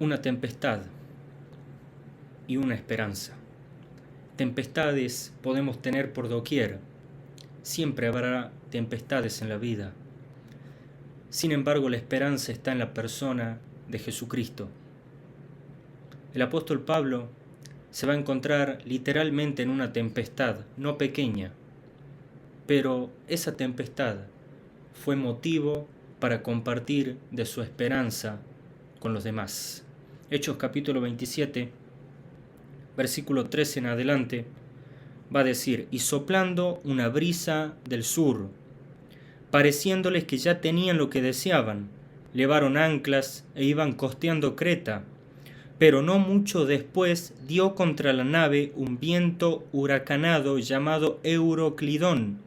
una tempestad y una esperanza. Tempestades podemos tener por doquier. Siempre habrá tempestades en la vida. Sin embargo, la esperanza está en la persona de Jesucristo. El apóstol Pablo se va a encontrar literalmente en una tempestad, no pequeña, pero esa tempestad fue motivo para compartir de su esperanza con los demás. Hechos capítulo 27, versículo 13 en adelante, va a decir: y soplando una brisa del sur, pareciéndoles que ya tenían lo que deseaban, levaron anclas e iban costeando Creta. Pero no mucho después dio contra la nave un viento huracanado llamado Euroclidón,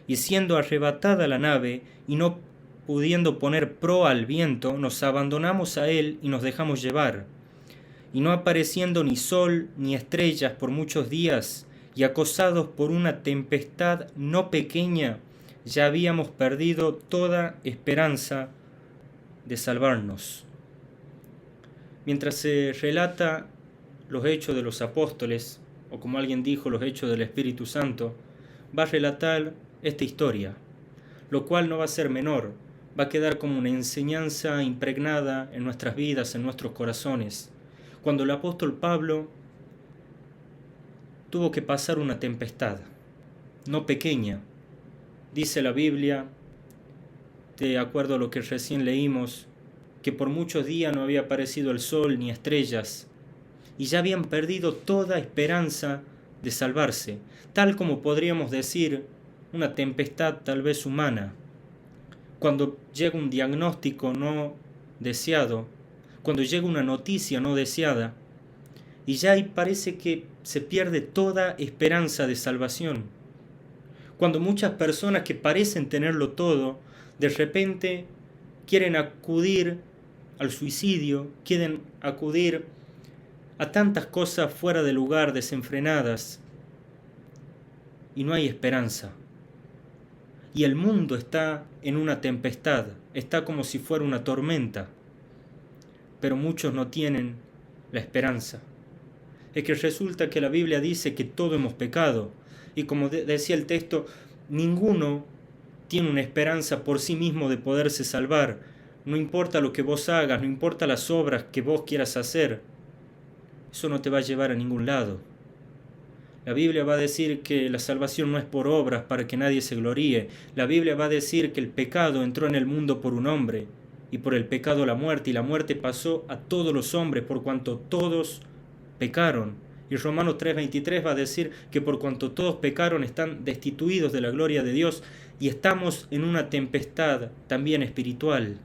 y siendo arrebatada la nave y no pudiendo poner proa al viento, nos abandonamos a él y nos dejamos llevar. Y no apareciendo ni sol ni estrellas por muchos días, y acosados por una tempestad no pequeña, ya habíamos perdido toda esperanza de salvarnos. Mientras se relata los hechos de los apóstoles, o como alguien dijo, los hechos del Espíritu Santo, va a relatar esta historia, lo cual no va a ser menor, va a quedar como una enseñanza impregnada en nuestras vidas, en nuestros corazones. Cuando el apóstol Pablo tuvo que pasar una tempestad, no pequeña, dice la Biblia, de acuerdo a lo que recién leímos, que por muchos días no había aparecido el sol ni estrellas, y ya habían perdido toda esperanza de salvarse, tal como podríamos decir una tempestad tal vez humana. Cuando llega un diagnóstico no deseado, cuando llega una noticia no deseada, y ya ahí parece que se pierde toda esperanza de salvación. Cuando muchas personas que parecen tenerlo todo, de repente quieren acudir al suicidio, quieren acudir a tantas cosas fuera de lugar, desenfrenadas, y no hay esperanza. Y el mundo está en una tempestad, está como si fuera una tormenta, pero muchos no tienen la esperanza. Es que resulta que la Biblia dice que todos hemos pecado, y como decía el texto, ninguno tiene una esperanza por sí mismo de poderse salvar. No importa lo que vos hagas, no importa las obras que vos quieras hacer, eso no te va a llevar a ningún lado. La Biblia va a decir que la salvación no es por obras para que nadie se gloríe. La Biblia va a decir que el pecado entró en el mundo por un hombre, y por el pecado la muerte, y la muerte pasó a todos los hombres por cuanto todos pecaron. Y Romanos 3:23 va a decir que por cuanto todos pecaron están destituidos de la gloria de Dios, y estamos en una tempestad también espiritual.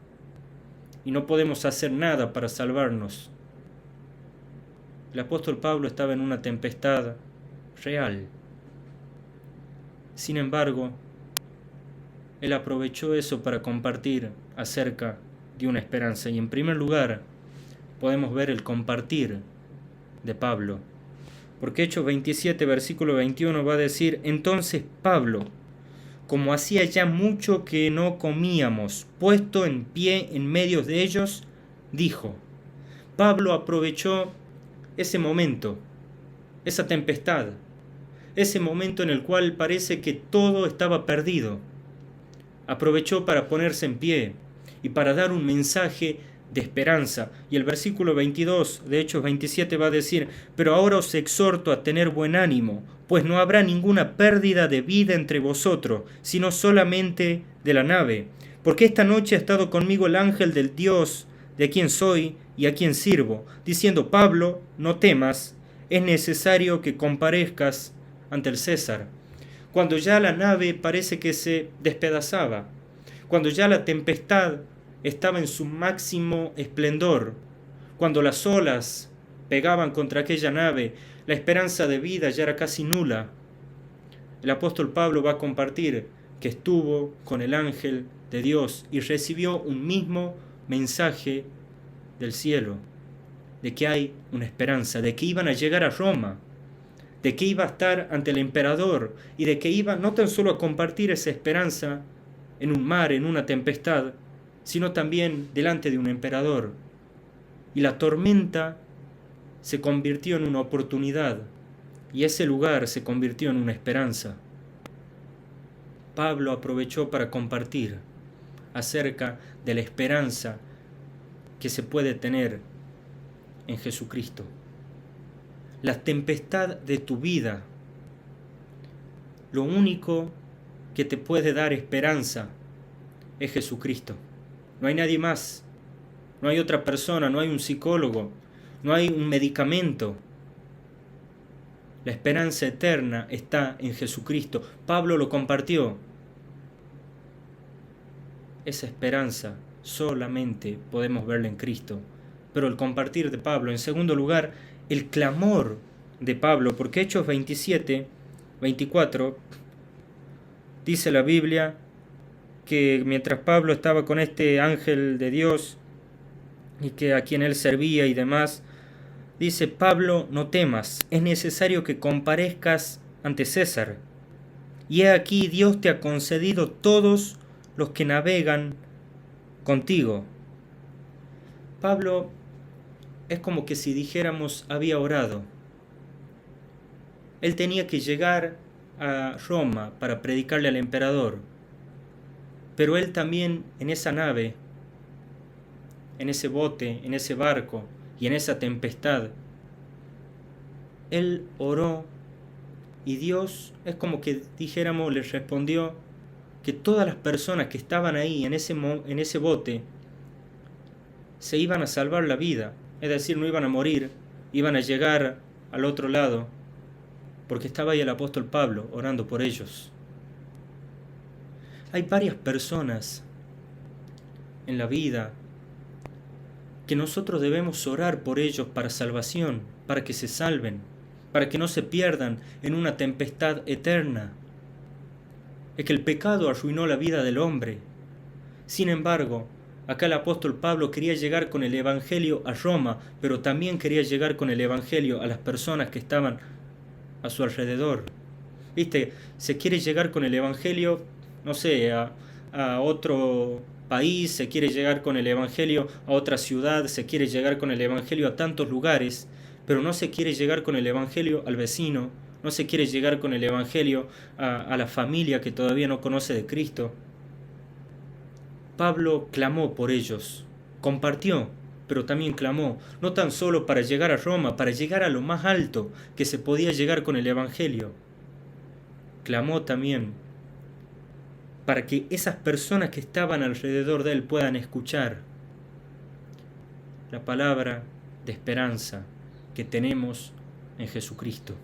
Y no podemos hacer nada para salvarnos. El apóstol Pablo estaba en una tempestad real. Sin embargo, él aprovechó eso para compartir acerca de una esperanza. Y en primer lugar, podemos ver el compartir de Pablo. Porque Hechos 27, versículo 21 va a decir: entonces Pablo, como hacía ya mucho que no comíamos, puesto en pie en medio de ellos, dijo. Pablo aprovechó ese momento, esa tempestad, ese momento en el cual parece que todo estaba perdido. Aprovechó para ponerse en pie y para dar un mensaje de esperanza. Y el versículo 22 de Hechos 27 va a decir: pero ahora os exhorto a tener buen ánimo, pues no habrá ninguna pérdida de vida entre vosotros, sino solamente de la nave. Porque esta noche ha estado conmigo el ángel del Dios, de quien soy y a quien sirvo, diciendo: Pablo, no temas, es necesario que comparezcas ante el César. Cuando ya la nave parece que se despedazaba, cuando ya la tempestad estaba en su máximo esplendor, cuando las olas pegaban contra aquella nave, la esperanza de vida ya era casi nula. El apóstol Pablo va a compartir que estuvo con el ángel de Dios y recibió un mismo mensaje del cielo, de que hay una esperanza, de que iban a llegar a Roma, de que iba a estar ante el emperador y de que iba no tan solo a compartir esa esperanza en un mar, en una tempestad, sino también delante de un emperador. y la tormenta se convirtió en una oportunidad y ese lugar se convirtió en una esperanza. Pablo aprovechó para compartir acerca de la esperanza que se puede tener en Jesucristo. La tempestad de tu vida, lo único que te puede dar esperanza es Jesucristo. No hay nadie más, no hay otra persona, no hay un psicólogo, no hay un medicamento. La esperanza eterna está en Jesucristo. Pablo lo compartió. Esa esperanza solamente podemos verla en Cristo. Pero el compartir de Pablo, en segundo lugar, el clamor de Pablo, porque Hechos 27, 24, dice la Biblia que mientras Pablo estaba con este ángel de Dios y que a quien él servía y demás, dice: Pablo, no temas, es necesario que comparezcas ante César. Y he aquí, Dios te ha concedido todos los que navegan contigo. Pablo es como que si dijéramos había orado. Él tenía que llegar a Roma para predicarle al emperador, pero él también en esa nave, en ese bote, en ese barco y en esa tempestad, él oró y Dios es como que dijéramos le respondió que todas las personas que estaban ahí en ese bote se iban a salvar la vida, es decir, no iban a morir, iban a llegar al otro lado, porque estaba ahí el apóstol Pablo orando por ellos. Hay varias personas en la vida que nosotros debemos orar por ellos para salvación, para que se salven, para que no se pierdan en una tempestad eterna. Es que el pecado arruinó la vida del hombre. Sin embargo, acá el apóstol Pablo quería llegar con el evangelio a Roma, pero también quería llegar con el evangelio a las personas que estaban a su alrededor. ¿Viste? Se quiere llegar con el evangelio, no sé, a otro país, se quiere llegar con el evangelio a otra ciudad, se quiere llegar con el evangelio a tantos lugares, pero no se quiere llegar con el evangelio al vecino, no se quiere llegar con el evangelio a la familia que todavía no conoce de Cristo. Pablo clamó por ellos, compartió, pero también clamó, no tan solo para llegar a Roma, para llegar a lo más alto que se podía llegar con el evangelio. Clamó también para que esas personas que estaban alrededor de él puedan escuchar la palabra de esperanza que tenemos en Jesucristo.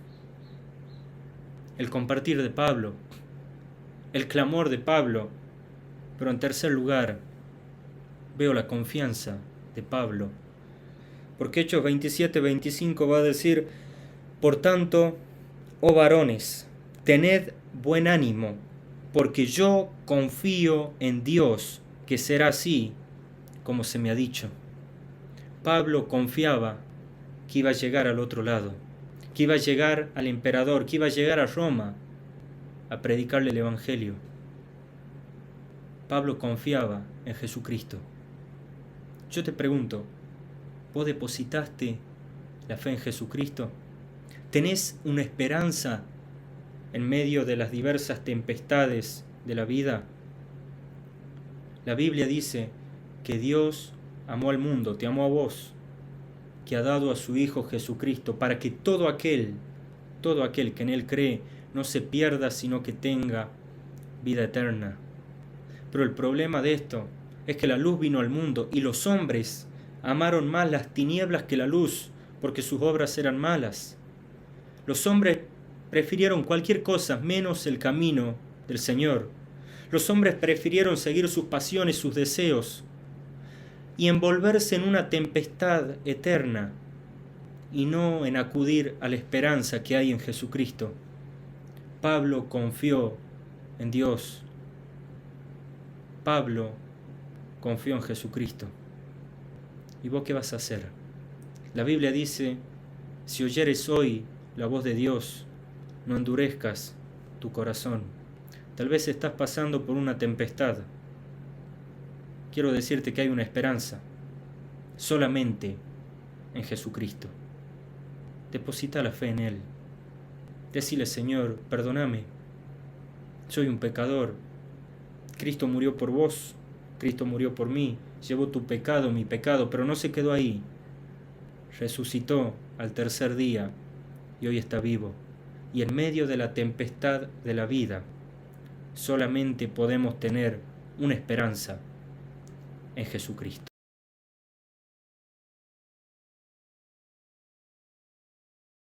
El compartir de Pablo, el clamor de Pablo, pero en tercer lugar veo la confianza de Pablo, porque Hechos 27-25 va a decir: por tanto, oh varones, tened buen ánimo, porque yo confío en Dios que será así como se me ha dicho. Pablo confiaba que iba a llegar al otro lado, que iba a llegar al emperador, que iba a llegar a Roma a predicarle el evangelio. Pablo confiaba en Jesucristo. Yo te pregunto, ¿vos depositaste la fe en Jesucristo? ¿Tenés una esperanza en medio de las diversas tempestades de la vida? La Biblia dice que Dios amó al mundo, te amó a vos, que ha dado a su Hijo Jesucristo para que todo aquel que en Él cree no se pierda, sino que tenga vida eterna. Pero el problema de esto es que la luz vino al mundo y los hombres amaron más las tinieblas que la luz, porque sus obras eran malas. Los hombres prefirieron cualquier cosa menos el camino del Señor. Los hombres prefirieron seguir sus pasiones, sus deseos, y envolverse en una tempestad eterna, y no en acudir a la esperanza que hay en Jesucristo. Pablo confió en Dios. Pablo confió en Jesucristo. ¿Y vos qué vas a hacer? La Biblia dice: si oyeres hoy la voz de Dios, no endurezcas tu corazón. Tal vez estás pasando por una tempestad. Quiero decirte que hay una esperanza. Solamente en Jesucristo. Deposita la fe en Él. Decile: Señor, perdóname. Soy un pecador. Cristo murió por vos. Cristo murió por mí. Llevó tu pecado, mi pecado, pero no se quedó ahí. Resucitó al tercer día y hoy está vivo. Y en medio de la tempestad de la vida, solamente podemos tener una esperanza en Jesucristo.